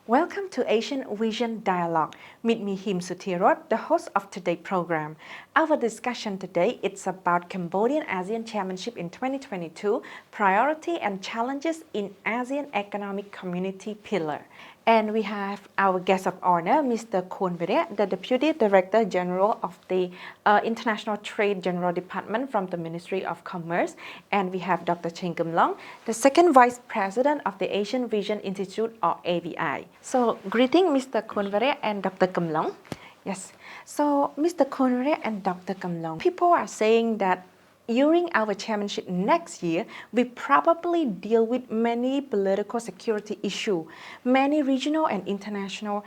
Welcome to Asian Vision Dialogue. Meet me, Him Sutirot, the host of today's program. Our discussion today is about Cambodian ASEAN Chairmanship in 2022, priority and challenges in ASEAN Economic Community Pillar. And we have our guest of honor, Mr. Virak, the Deputy Director General of the International Trade General Department from the Ministry of Commerce. And we have Dr. Kimlong, the Second Vice President of the Asian Vision Institute, or ADI. So, greeting Mr. Virak and Dr. Kimlong. Yes. So, Mr. Virak and Dr. Kimlong, people are saying that during our chairmanship next year, we probably deal with many political security issues, many regional and international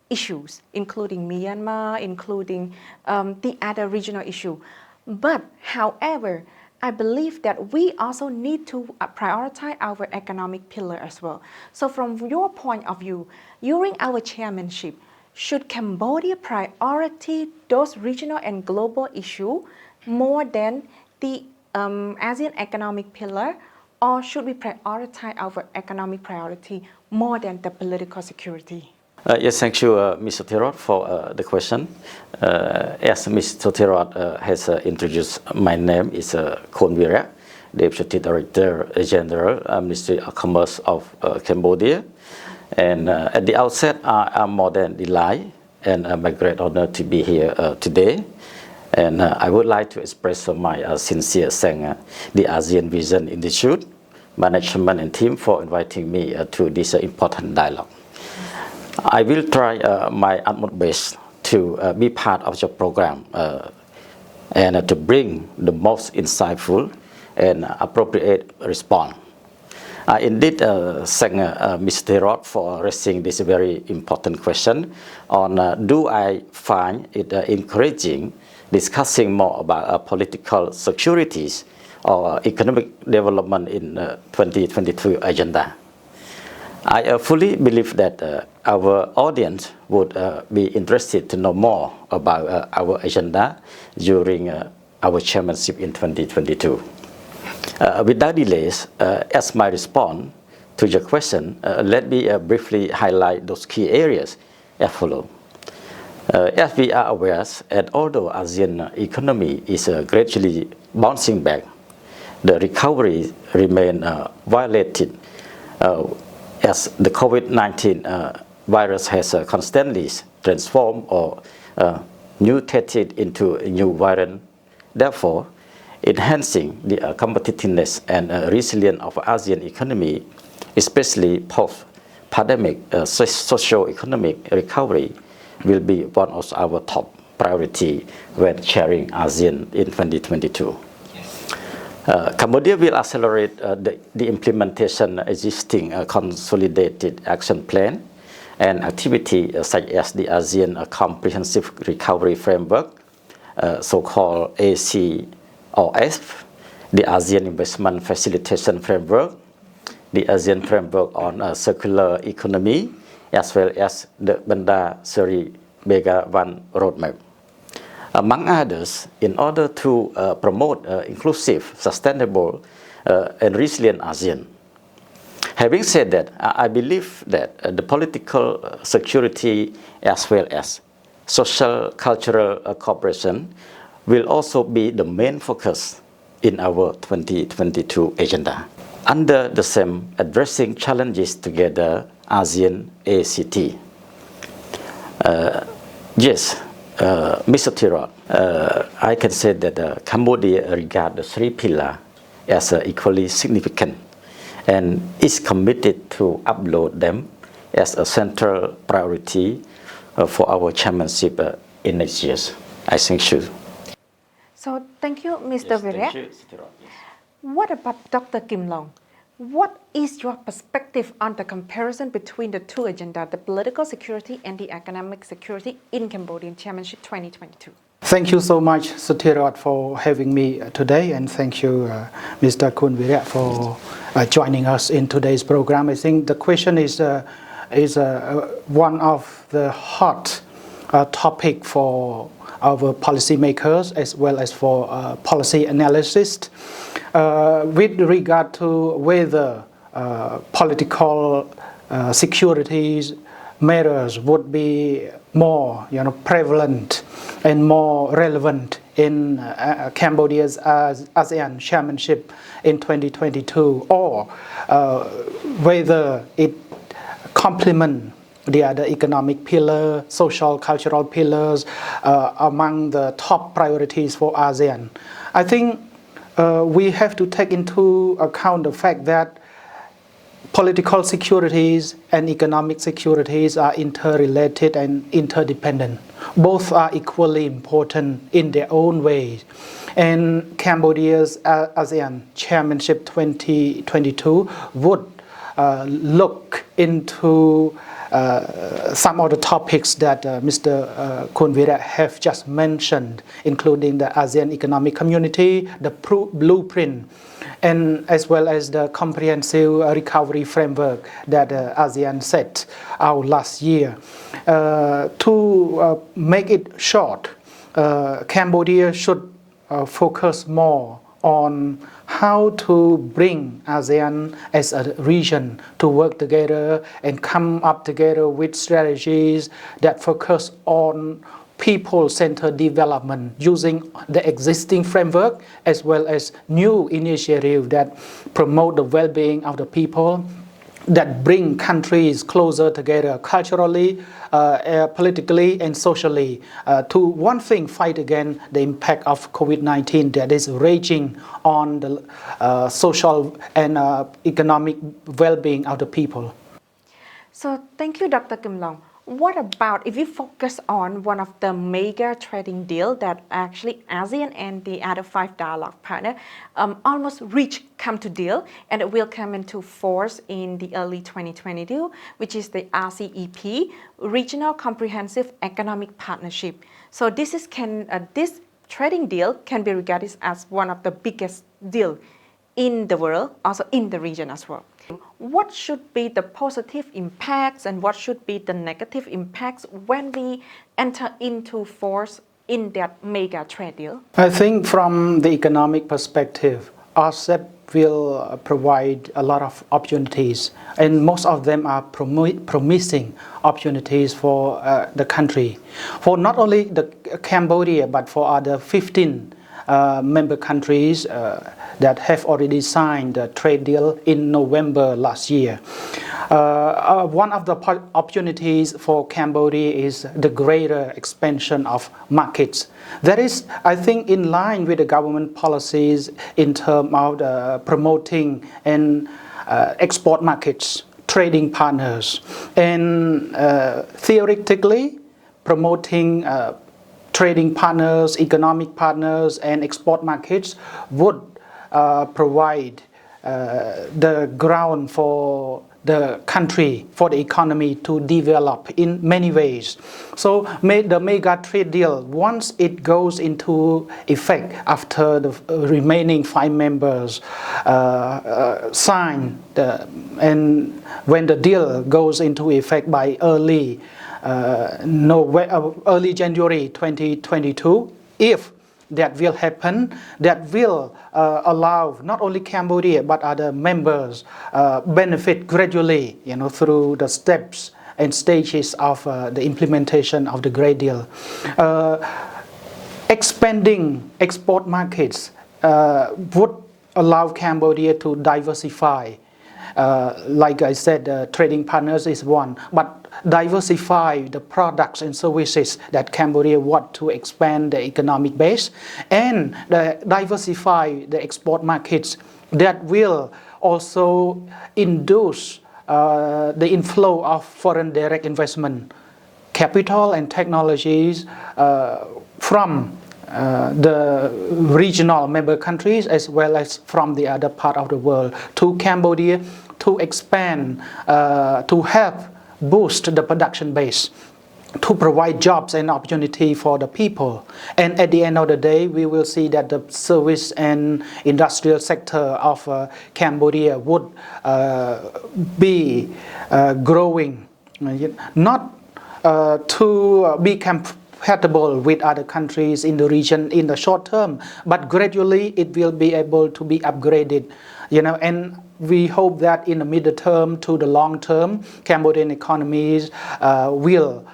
issues, including Myanmar, including the other regional issue. But, however, I believe that we also need to prioritize our economic pillar as well. So from your point of view, during our chairmanship, should Cambodia prioritize those regional and global issues more than the ASEAN economic pillar, or should we prioritize our economic priority more than the political security? Yes, thank you, Mr. Tirot, for the question. As Mr. Tirot has introduced, my name is Virak, Deputy Director General, Ministry of Commerce of Cambodia. And at the outset, I'm more than delighted and my great honor to be here today. And I would like to express my sincere thanks the ASEAN Vision Institute, management and team for inviting me to this important dialogue. I will try my utmost best to be part of your program and to bring the most insightful and appropriate response. I indeed thank Mr. Rod for raising this very important question on do I find it encouraging discussing more about political securities or economic development in 2022 agenda. I fully believe that our audience would be interested to know more about our agenda during our chairmanship in 2022. Without delays, as my response to your question, let me briefly highlight those key areas as follows. As we are aware, and although ASEAN economy is gradually bouncing back, the recovery remains violated as the COVID-19 virus has constantly transformed or mutated into a new variant. Therefore, enhancing the competitiveness and resilience of ASEAN economy, especially post-pandemic socio-economic recovery, will be one of our top priority when chairing ASEAN in 2022. Cambodia will accelerate the implementation of existing consolidated action plan and activity such as the ASEAN Comprehensive Recovery Framework, so-called ACOF, the ASEAN Investment Facilitation Framework, the ASEAN Framework on Circular Economy, as well as the Banda Seri Bega 1 Roadmap. Among others, in order to promote inclusive, sustainable, and resilient ASEAN. Having said that, I believe that the political security as well as social cultural cooperation will also be the main focus in our 2022 agenda. Under the same Addressing Challenges Together ASEAN ACT. Yes, Mr. Tirot, I can say that Cambodia regards the three pillars as equally significant and is committed to upload them as a central priority for our chairmanship in next years. I thank you. So thank you, Mr. Virak. What about Dr. Kimlong? What is your perspective on the comparison between the two agendas, the political security and the economic security in Cambodian Chairmanship 2022? Thank you so much, Sutirot, for having me today, and thank you, Mr. Virak, for joining us in today's program. I think the question is is one of the hot topic for our policymakers as well as for policy analysts with regard to whether political securities matters would be more prevalent and more relevant in Cambodia's ASEAN chairmanship in 2022, or whether it complements the other economic pillar, social, cultural pillars among the top priorities for ASEAN. I think we have to take into account the fact that political securities and economic securities are interrelated and interdependent. Both are equally important in their own ways. And Cambodia's ASEAN Chairmanship 2022 would look into some of the topics that Mr. Khun Virak have just mentioned, including the ASEAN Economic Community, the blueprint, and as well as the comprehensive recovery framework that ASEAN set out last year. To make it short, Cambodia should focus more on how to bring ASEAN as a region to work together and come up together with strategies that focus on people-centered development using the existing framework as well as new initiatives that promote the well-being of the people, that bring countries closer together culturally, politically and socially to one thing, fight against the impact of COVID-19 that is raging on the social and economic well-being of the people. So thank you, Dr. Kimlong. What about if we focus on one of the mega trading deal that actually ASEAN and the other 5 dialogue partners almost come to deal, and it will come into force in the early 2022, which is the RCEP, Regional Comprehensive Economic Partnership. So this trading deal can be regarded as one of the biggest deal in the world, also in the region as well. What should be the positive impacts and what should be the negative impacts when we enter into force in that mega trade deal? I think from the economic perspective, RCEP will provide a lot of opportunities, and most of them are promising opportunities for the country, for not only the Cambodia but for other 15 member countries that have already signed a trade deal in November last year. One of the opportunities for Cambodia is the greater expansion of markets. That is, I think, in line with the government policies in terms of promoting and export markets, trading partners, and theoretically promoting trading partners, economic partners, and export markets would provide the ground for the country, for the economy to develop in many ways. So the mega trade deal, once it goes into effect after the remaining 5 members sign, and when the deal goes into effect by early January 2022, if that will happen, that will allow not only Cambodia but other members benefit gradually, through the steps and stages of the implementation of the Great Deal. Expanding export markets would allow Cambodia to diversify. Like I said, trading partners is one, but diversify the products and services that Cambodia want to expand the economic base, and diversify the export markets that will also induce the inflow of foreign direct investment, capital and technologies from the regional member countries as well as from the other part of the world to Cambodia to expand, to help boost the production base, to provide jobs and opportunity for the people. And at the end of the day, we will see that the service and industrial sector of Cambodia would be growing not to be compatible with other countries in the region in the short term, but gradually it will be able to be upgraded, and we hope that in the middle term to the long term, Cambodian economies will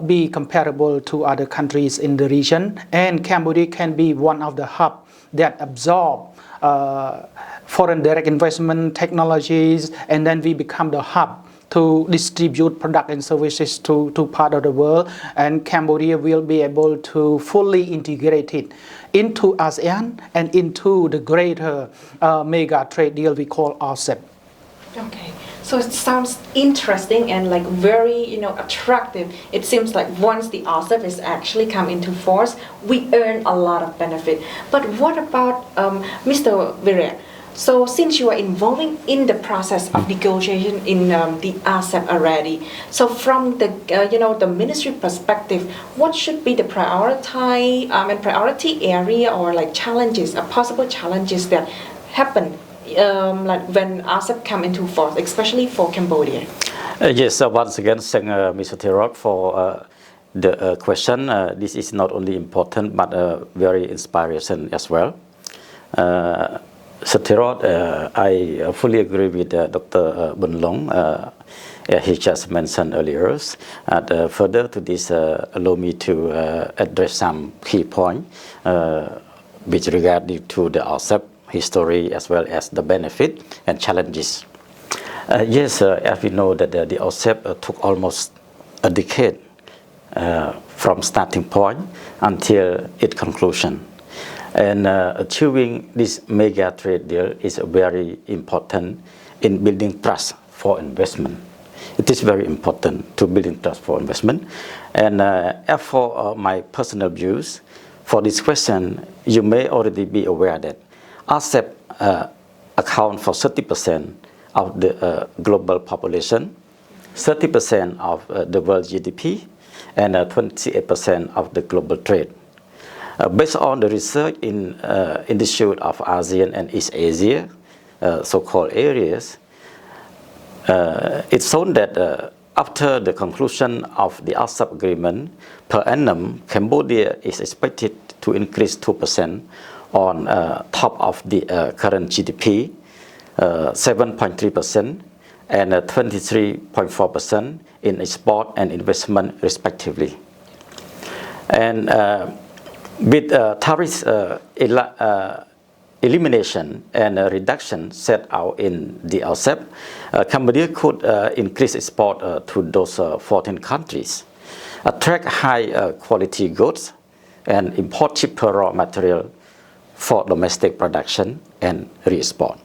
be comparable to other countries in the region, and Cambodia can be one of the hubs that absorb foreign direct investment technologies, and then we become the hub to distribute products and services to part of the world, and Cambodia will be able to fully integrate it into ASEAN and into the greater mega trade deal we call RCEP. Okay, so it sounds interesting and like very, attractive. It seems like once the RCEP is actually come into force, we earn a lot of benefit. But what about Mr. Virak? So since you are involving in the process of negotiation in the RCEP already, so from the the ministry perspective, what should be the priority area or like challenges, possible challenges that happen like when RCEP come into force, especially for Cambodia? Yes, once again, thank Mr. Tirot for the question. This is not only important but very inspiring as well. Mr. Tirot, I fully agree with Dr. Bunlong. He just mentioned earlier. Further to this, allow me to address some key points with regard to the RCEP history as well as the benefit and challenges. Yes, as we know that the RCEP took almost a decade from starting point until its conclusion. And achieving this mega trade deal is very important in building trust for investment. It is very important to building trust for investment. And as for my personal views, for this question, you may already be aware that RCEP account for 30% of the global population, 30% of the world GDP, and 28% of the global trade. Based on the research in Institute of ASEAN and East Asia, so-called areas, it's shown that after the conclusion of the RCEP agreement, per annum, Cambodia is expected to increase 2% on top of the current GDP, 7.3% and 23.4% in export and investment respectively. And with tariff elimination and reduction set out in the RCEP, Cambodia could increase export to those 14 countries, attract high quality goods, and import cheaper raw material for domestic production and re-export.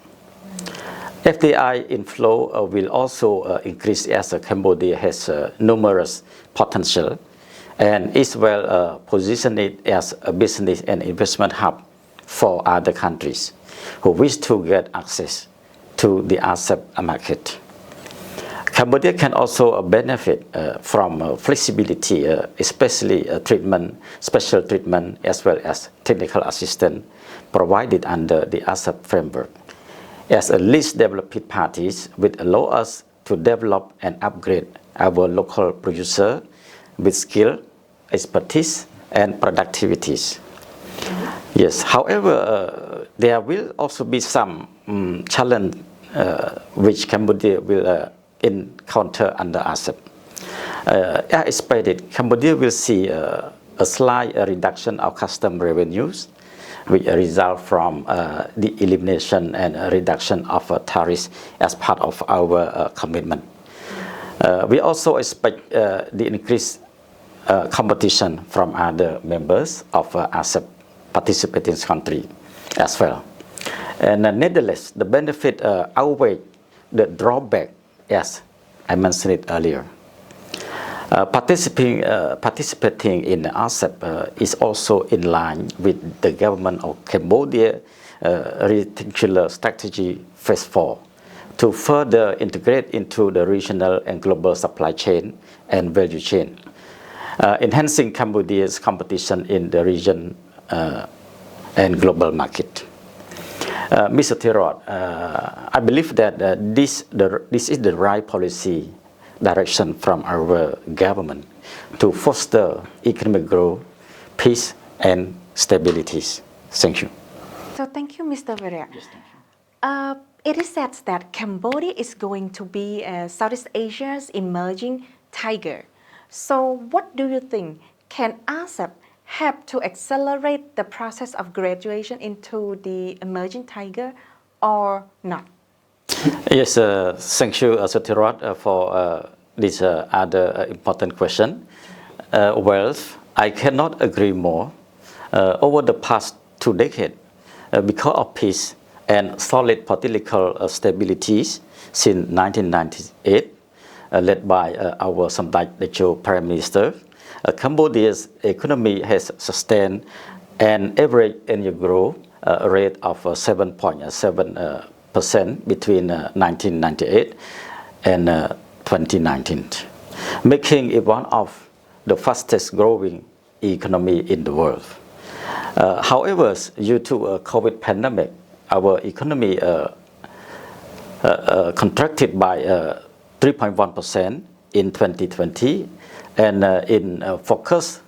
FDI inflow will also increase as Cambodia has numerous potential and is well positioned as a business and investment hub for other countries who wish to get access to the RCEP market. Cambodia can also benefit from flexibility, especially special treatment as well as technical assistance provided under the RCEP framework. As a least developed parties, which allow us to develop and upgrade our local producer with skill, expertise, and productivities. Yes, however, there will also be some challenge which Cambodia will encounter under RCEP. As expected, Cambodia will see a slight reduction of custom revenues, which result from the elimination and reduction of tariffs as part of our commitment. We also expect the increased competition from other members of RCEP participating country as well. And nevertheless, the benefit outweigh the drawback, as I mentioned it earlier. Participating in RCEP is also in line with the government of Cambodia reticular strategy phase 4 to further integrate into the regional and global supply chain and value chain, enhancing Cambodia's competition in the region and global market. Mr. Tirot, I believe that this is the right policy direction from our government to foster economic growth, peace, and stability. Thank you. So thank you, Mr. Virak. It is said that Cambodia is going to be Southeast Asia's emerging tiger. So what do you think? Can RCEP help to accelerate the process of graduation into the emerging tiger or not? Yes, thank you, Satirot, for this other important question. Well, I cannot agree more. Over the past 2 decades, because of peace and solid political stabilities since 1998, led by our Samdech Techo Prime Minister, Cambodia's economy has sustained an average annual growth rate of 7.7% between 1998 and 2019, making it one of the fastest growing economy in the world. However, due to a COVID pandemic, our economy contracted by 3.1% in 2020 and in focus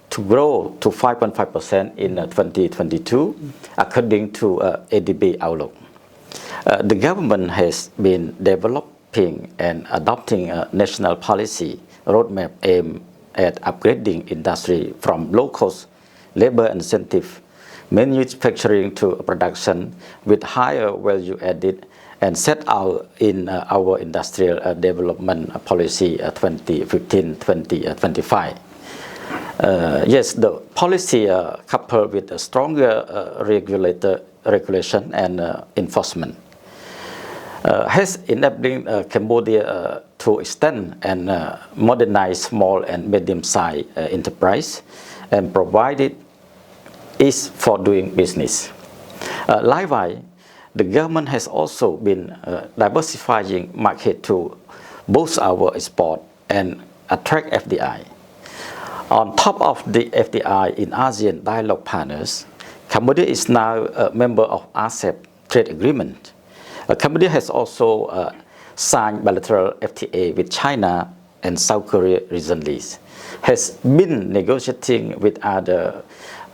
to grow to 5.5% in 2022, according to AD3 outlook. The government has been developing and adopting a national policy roadmap aimed at upgrading industry from low-cost labor incentive manufacturing to production with higher value added and set out in our industrial development policy 2015-2025. Yes, the policy coupled with a stronger regulation and enforcement has enabled Cambodia to extend and modernize small and medium-sized enterprise and provided ease for doing business. Likewise, the government has also been diversifying market to boost our export and attract FDI. On top of the FDI in ASEAN dialogue partners, Cambodia is now a member of RCEP trade agreement. Cambodia has also signed bilateral FTA with China and South Korea recently, has been negotiating with other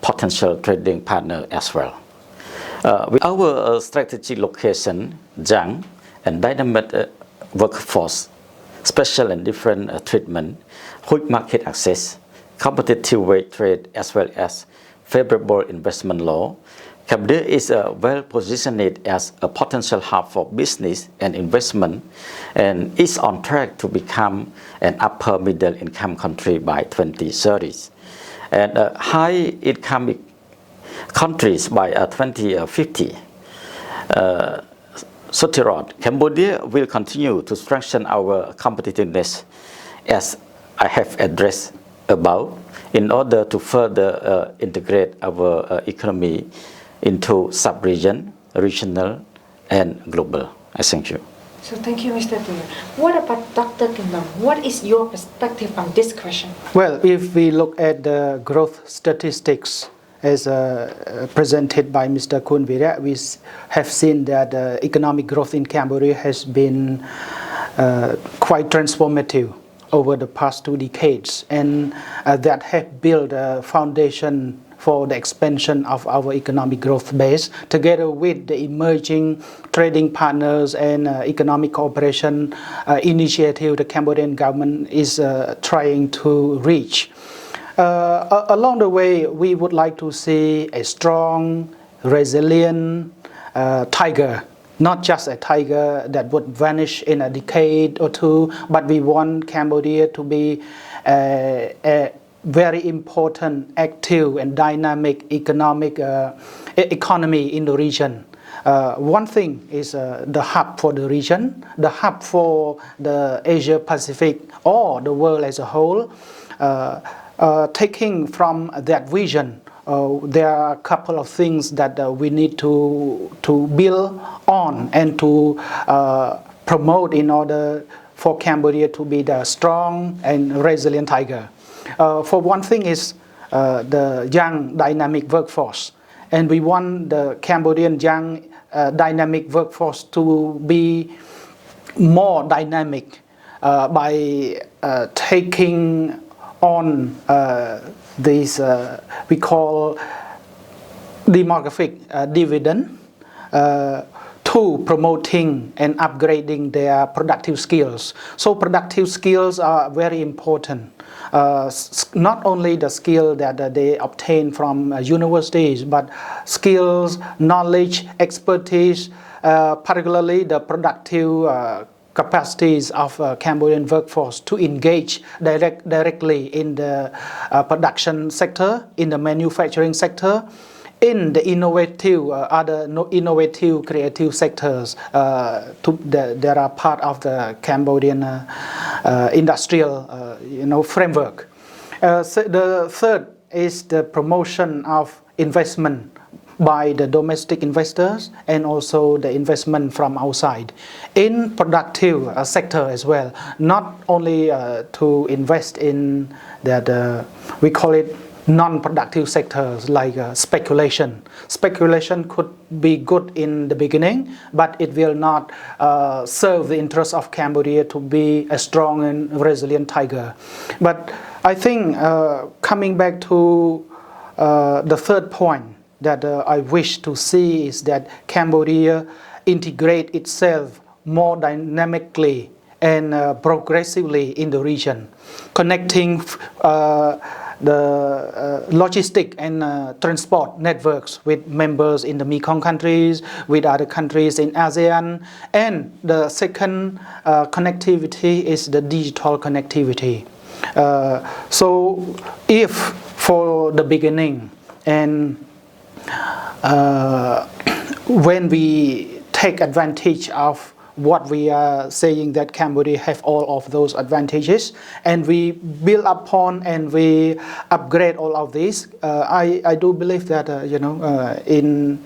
potential trading partners as well. With our strategic location, young and dynamic workforce, special and different treatment, quick market access, competitive wage trade, as well as favorable investment law, Cambodia is well positioned as a potential hub for business and investment and is on track to become an upper middle income country by 2030 and high income countries by 2050. Cambodia will continue to strengthen our competitiveness as I have addressed above in order to further integrate our economy into sub-region, regional and global. I thank you. So thank you, Mr. Virak. What about Dr. Kimlong? What is your perspective on this question? Well, if we look at the growth statistics as presented by Mr. Khun Virak, we have seen that economic growth in Cambodia has been quite transformative over the past 2 decades, and that has built a foundation for the expansion of our economic growth base, together with the emerging trading partners and economic cooperation initiative the Cambodian government is trying to reach. Along the way, we would like to see a strong, resilient tiger, not just a tiger that would vanish in a decade or two, but we want Cambodia to be a very important, active and dynamic economy in the region. One thing is the hub for the region, the hub for the Asia Pacific or the world as a whole. Taking from that vision, there are a couple of things that we need to build on and to promote in order for Cambodia to be the strong and resilient tiger. For one thing is the young dynamic workforce, and we want the Cambodian young dynamic workforce to be more dynamic, by taking on these we call demographic dividend to promoting and upgrading their productive skills. So productive skills are very important. Not only the skill that they obtain from universities, but skills, knowledge, expertise, particularly the productive capacities of Cambodian workforce to engage directly in the production sector, in the manufacturing sector, in the innovative, other innovative creative sectors that are part of the Cambodian industrial framework. So the third is the promotion of investment by the domestic investors and also the investment from outside in productive sector as well, not only to invest in that we call it non-productive sectors like speculation. Speculation could be good in the beginning, but it will not serve the interest of Cambodia to be a strong and resilient tiger. But I think coming back to the third point that I wish to see is that Cambodia integrate itself more dynamically and progressively in the region, connecting the logistic and transport networks with members in the Mekong countries, with other countries in ASEAN. And the second connectivity is the digital connectivity. So if for the beginning and when we take advantage of what we are saying that Cambodia have all of those advantages and we build upon and we upgrade all of these, I do believe that in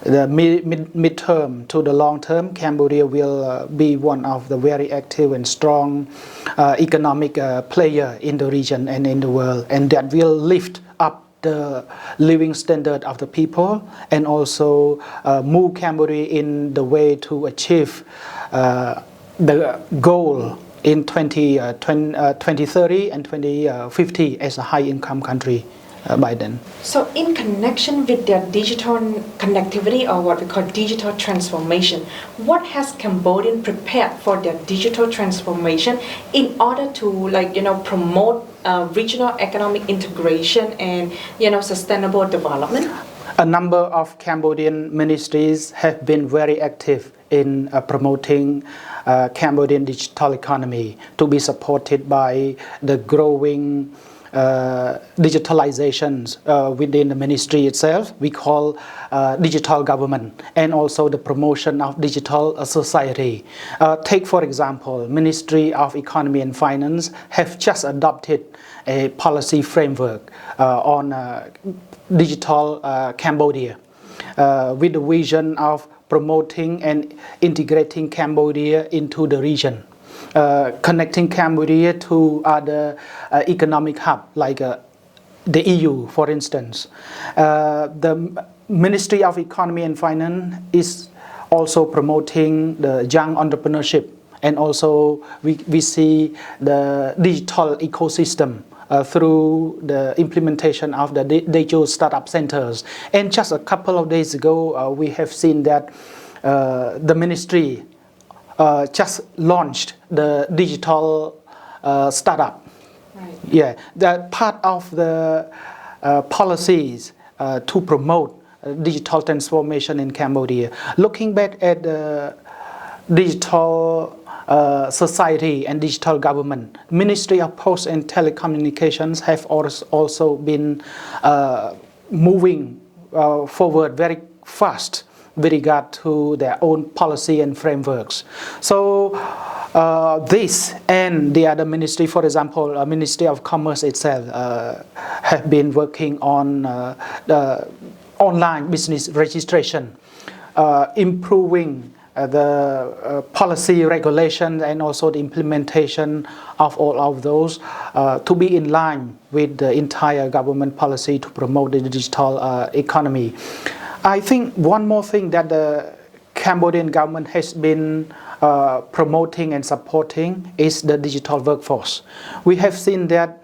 the mid-term to the long term, Cambodia will be one of the very active and strong economic player in the region and in the world, and that will lift up the living standard of the people and also move Cambodia in the way to achieve the goal in 2030 and 2050 as a high-income country by then. So in connection with their digital connectivity or what we call digital transformation, what has Cambodia prepared for their digital transformation in order to promote regional economic integration and sustainable development? A number of Cambodian ministries have been very active in promoting Cambodian digital economy to be supported by the growing digitalizations within the ministry itself. We call digital government, and also the promotion of digital society. Take for example, Ministry of Economy and Finance have just adopted a policy framework on digital Cambodia with the vision of promoting and integrating Cambodia into the region, connecting Cambodia to other economic hubs like the EU, for instance. The Ministry of Economy and Finance is also promoting the young entrepreneurship, and also we see the digital ecosystem through the implementation of the digital startup centers. And just a couple of days ago, we have seen that the ministry just launched the digital startup. Right. Yeah, that part of the policies to promote digital transformation in Cambodia. Looking back at the digital society and digital government, Ministry of Posts and Telecommunications have also been moving forward very fast with regard to their own policy and frameworks. So this and the other ministry, for example, Ministry of Commerce itself have been working on the online business registration, improving the policy regulations and also the implementation of all of those to be in line with the entire government policy to promote the digital economy. I think one more thing that the Cambodian government has been promoting and supporting is the digital workforce. We have seen that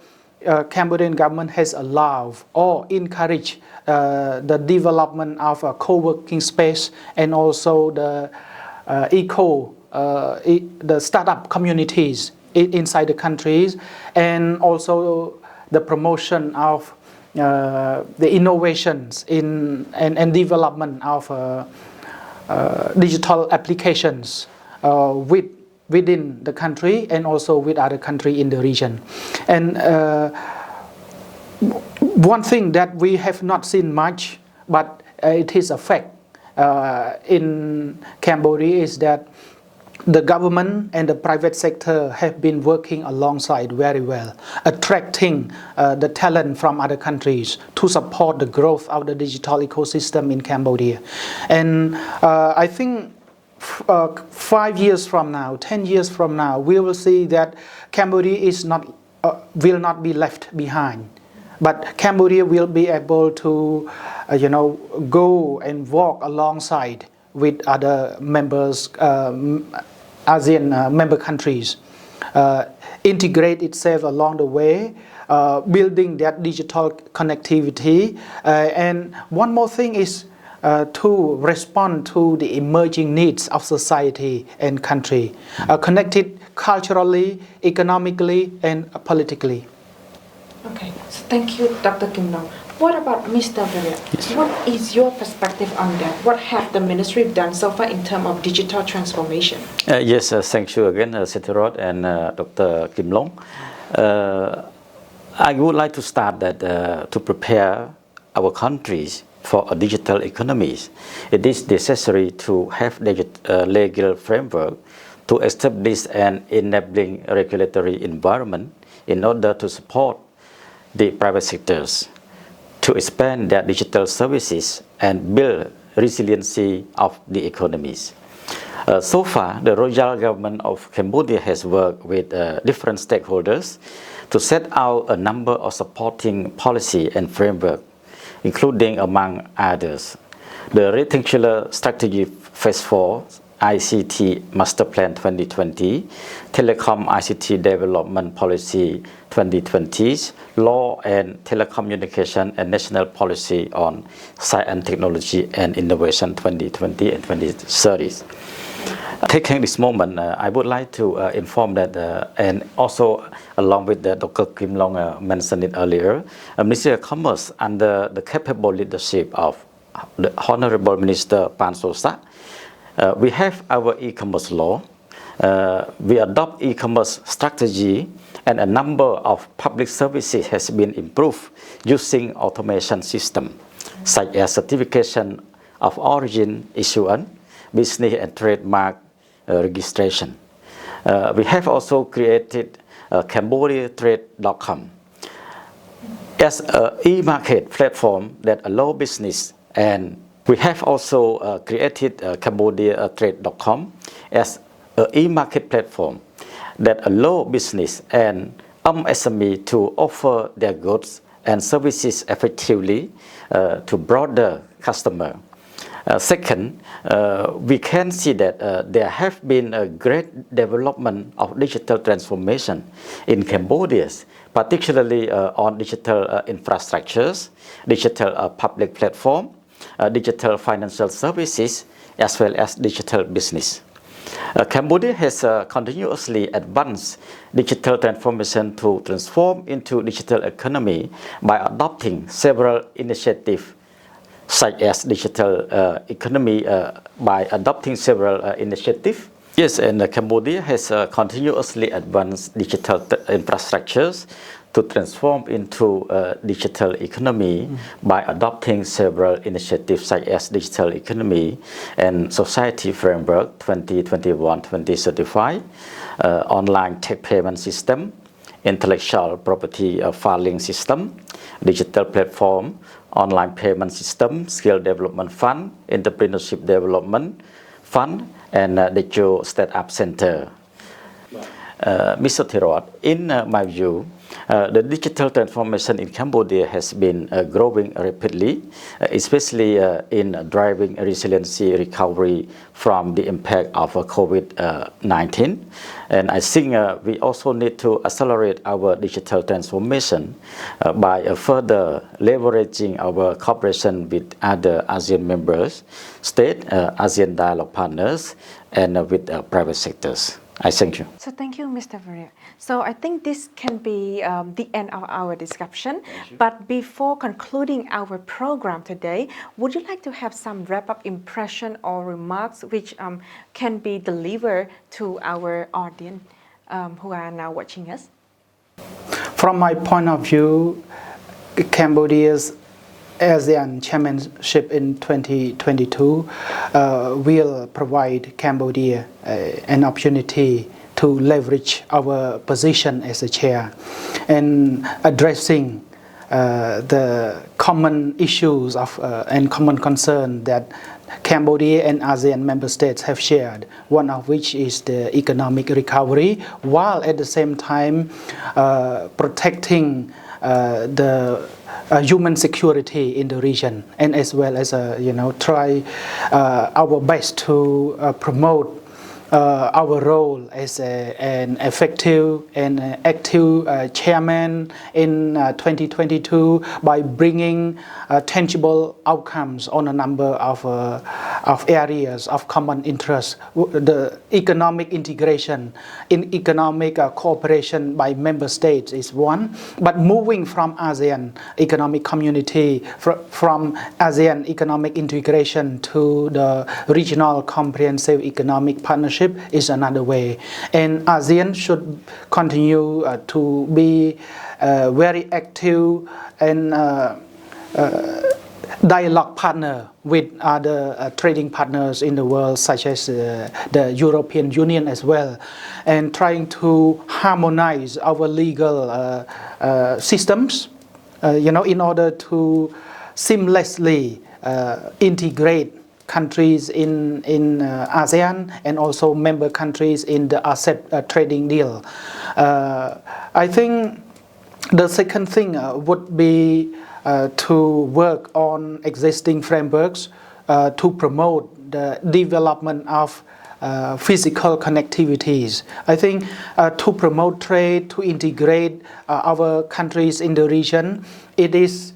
Cambodian government has allowed or encouraged the development of a co-working space and also the the startup communities inside the countries, and also the promotion of the innovations and development of digital applications within the country and also with other countries in the region. And one thing that we have not seen much, but it is a fact in Cambodia, is that the government and the private sector have been working alongside very well, attracting the talent from other countries to support the growth of the digital ecosystem in Cambodia. And I think 5 years from now, 10 years from now, we will see that Cambodia will not be left behind. But Cambodia will be able to, go and walk alongside with other members, ASEAN member countries, integrate itself along the way, building that digital connectivity. And one more thing is to respond to the emerging needs of society and country, connected culturally, economically, and politically. Okay, so thank you, Dr. Kimlong. What about Mr. Virak? Yes. What is your perspective on that? What have the ministry done so far in terms of digital transformation? Yes, thank you again, Setirot and Dr. Kimlong. I would like to start that to prepare our countries for a digital economy, it is necessary to have legal framework to establish an enabling regulatory environment in order to support the private sectors to expand their digital services and build resiliency of the economies. So far, the royal government of Cambodia has worked with different stakeholders to set out a number of supporting policy and framework, including, among others, the Rectangular Strategy Phase 4 ICT Master Plan 2020, Telecom ICT Development Policy 2020, Law and Telecommunication and National Policy on Science and Technology and Innovation 2020 and 2030. Taking this moment, I would like to inform that, and also along with Dr. Kimlong mentioned it earlier, Ministry of Commerce, under the capable leadership of the Honorable Minister Pan Sosa, we have our e-commerce law. We adopt e-commerce strategy, and a number of public services has been improved using automation system, such as certification of origin issuance, business and trademark registration. We have also created CambodiaTrade.com as an e-market platform that allows business, and we have also created CambodiaTrade.com as an e-market platform that allows business and MSME to offer their goods and services effectively to broader customer. Second, we can see that there have been a great development of digital transformation in Cambodia, particularly on digital infrastructures, digital public platform, digital financial services, as well as digital business. Cambodia has continuously advanced digital transformation to transform into digital economy by adopting several initiatives, such as digital economy by adopting several initiatives. Yes, and Cambodia has continuously advanced digital infrastructures to transform into a digital economy by adopting several initiatives such as digital economy and society framework 2021-2035, online tech payment system, intellectual property filing system, digital platform, online payment system, skill development fund, entrepreneurship development fund, and digital startup center. Mr. Tirot, in my view, The digital transformation in Cambodia has been growing rapidly, especially in driving resiliency recovery from the impact of COVID-19. And I think we also need to accelerate our digital transformation by further leveraging our cooperation with other ASEAN members, state, ASEAN dialogue partners, and with private sectors. I thank you. So thank you, Mr. Virak. So I think this can be the end of our discussion. But before concluding our program today, would you like to have some wrap-up impression or remarks which can be delivered to our audience who are now watching us? From my point of view, Cambodia's ASEAN chairmanship in 2022 will provide Cambodia an opportunity to leverage our position as a chair and addressing the common issues and common concern that Cambodia and ASEAN member states have shared, one of which is the economic recovery, while at the same time protecting the human security in the region, and as well as try our best to promote our role as an effective and active chairman in 2022 by bringing tangible outcomes on a number of areas of common interest. The economic integration, in economic cooperation by member states is one, but moving from ASEAN economic community, from ASEAN economic integration to the regional comprehensive economic partnership is another way. And ASEAN should continue to be very active and dialogue partner with other trading partners in the world, such as the European Union as well, and trying to harmonize our legal systems, in order to seamlessly integrate countries in ASEAN and also member countries in the RCEP trading deal. I think the second thing would be to work on existing frameworks to promote the development of physical connectivities. I think to promote trade, to integrate our countries in the region, it is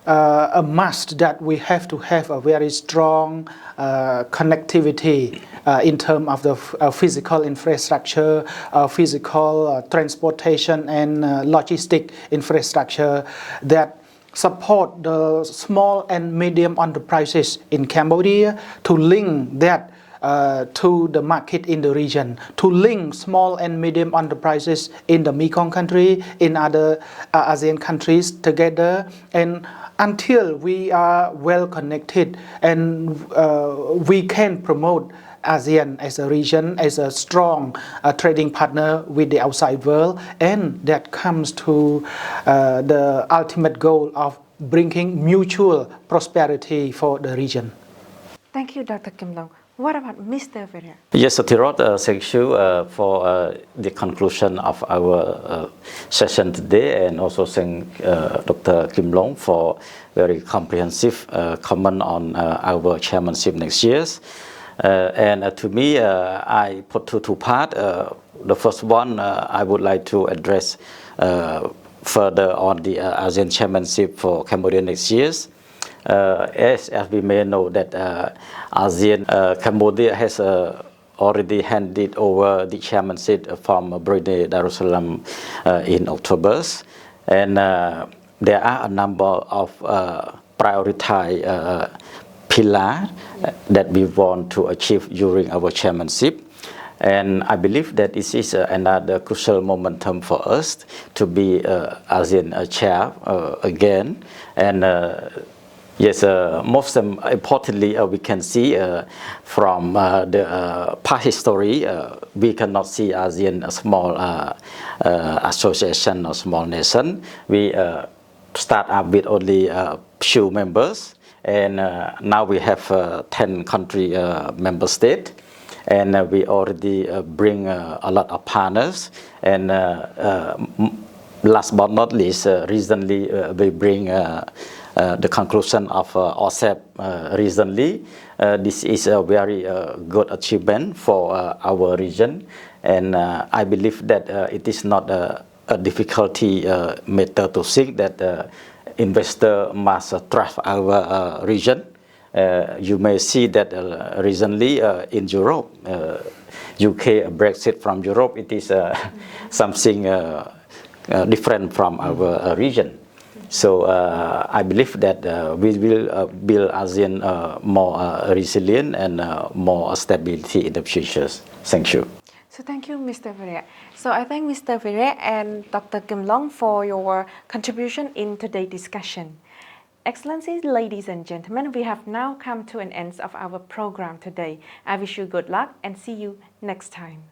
a must that we have to have a very strong connectivity in terms of the physical infrastructure, physical transportation and logistic infrastructure that support the small and medium enterprises in Cambodia, to link that to the market in the region, to link small and medium enterprises in the Mekong country, in other ASEAN countries together, and until we are well connected and we can promote ASEAN as a region, as a strong trading partner with the outside world, and that comes to the ultimate goal of bringing mutual prosperity for the region. Thank you, Dr. Kimlong. What about Mr. Virak? Yes, Tirot, thank you for the conclusion of our session today, and also thank Dr. Kimlong for very comprehensive comment on our chairmanship next year. And to me, I put two parts. The first one, I would like to address further on the ASEAN chairmanship for Cambodia next year. As we may know that ASEAN, Cambodia has already handed over the chairmanship from Brunei Darussalam in October, and there are a number of prioritized pillars that we want to achieve during our chairmanship. And I believe that this is another crucial momentum for us to be ASEAN chair again. And yes, most importantly, we can see from the past history, we cannot see ASEAN a small association or small nation. We start up with only few members, and now we have 10 country member states, and we already bring a lot of partners, and last but not least, recently we bring the conclusion of RCEP recently. This is a very good achievement for our region, and I believe that it is not a difficulty matter to think that investor must trust our region. You may see that recently in Europe, UK Brexit from Europe, it is something different from our region. So I believe that we will build ASEAN more resilient and more stability in the future. Thank you. So thank you, Mr. Virak. So I thank Mr. Virak and Dr. Kimlong for your contribution in today's discussion. Excellencies, ladies and gentlemen, we have now come to an end of our program today. I wish you good luck and see you next time.